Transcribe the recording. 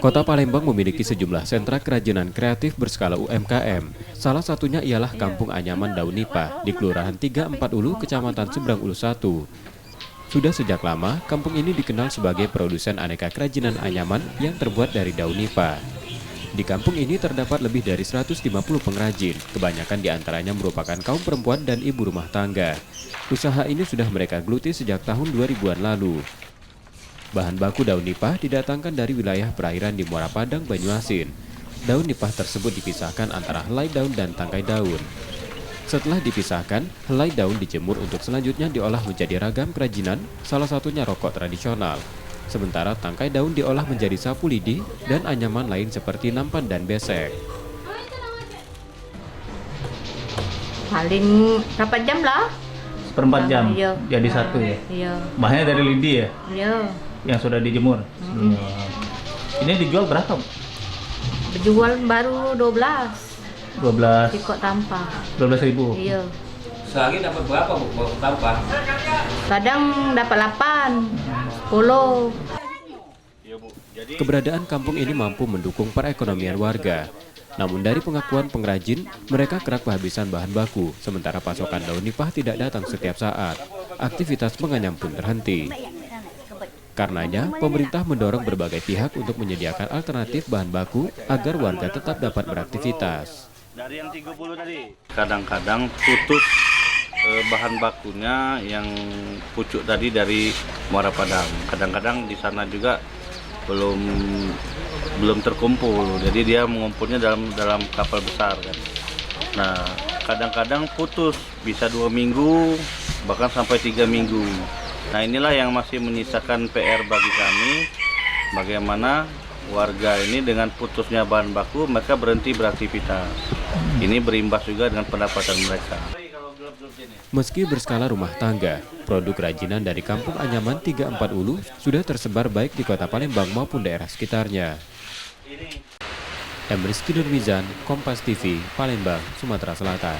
Kota Palembang memiliki sejumlah sentra kerajinan kreatif berskala UMKM. Salah satunya ialah Kampung Anyaman Daun Nipah di Kelurahan 34 Ulu, Kecamatan Seberang Ulu 1. Sudah sejak lama, kampung ini dikenal sebagai produsen aneka kerajinan anyaman yang terbuat dari daun nipah. Di kampung ini terdapat lebih dari 150 pengrajin, kebanyakan diantaranya merupakan kaum perempuan dan ibu rumah tangga. Usaha ini sudah mereka geluti sejak tahun 2000-an lalu. Bahan baku daun nipah didatangkan dari wilayah perairan di Muara Padang, Banyuasin. Daun nipah tersebut dipisahkan antara helai daun dan tangkai daun. Setelah dipisahkan, helai daun dijemur untuk selanjutnya diolah menjadi ragam kerajinan, salah satunya rokok tradisional. Sementara tangkai daun diolah menjadi sapu lidi dan anyaman lain seperti nampan dan besek. Paling berapa jam lah? Seperempat jam, Iya. jadi satu ya? Iya. Bahannya dari lidi ya? Iya. Yang sudah dijemur? Ini dijual berapa? Berjual baru 12. 12 Ikut tampah. 12.000. Iya. Sehari dapat berapa Bu tampah? Kadang dapat 8, 10. Keberadaan kampung ini mampu mendukung perekonomian warga. Namun dari pengakuan pengrajin, mereka kerap kehabisan bahan baku, sementara pasokan daun nipah tidak datang setiap saat. Aktivitas menganyam pun terhenti. Karenanya, pemerintah mendorong berbagai pihak untuk menyediakan alternatif bahan baku agar warga tetap dapat beraktivitas. Dari yang 30 tadi. Kadang-kadang putus bahan bakunya yang pucuk tadi dari Muara Padang. Kadang-kadang di sana juga belum terkumpul. Jadi dia mengumpulnya dalam kapal besar kan. Nah, kadang-kadang putus bisa 2 minggu bahkan sampai 3 minggu. Nah, inilah yang masih menyisakan PR bagi kami, bagaimana warga ini dengan putusnya bahan baku mereka berhenti beraktivitas. Ini berimbas juga dengan pendapatan mereka. Meski berskala rumah tangga, produk kerajinan dari Kampung Anyaman 34 Ulu sudah tersebar baik di Kota Palembang maupun daerah sekitarnya. Emriski Nurmizan, Kompas TV, Palembang, Sumatera Selatan.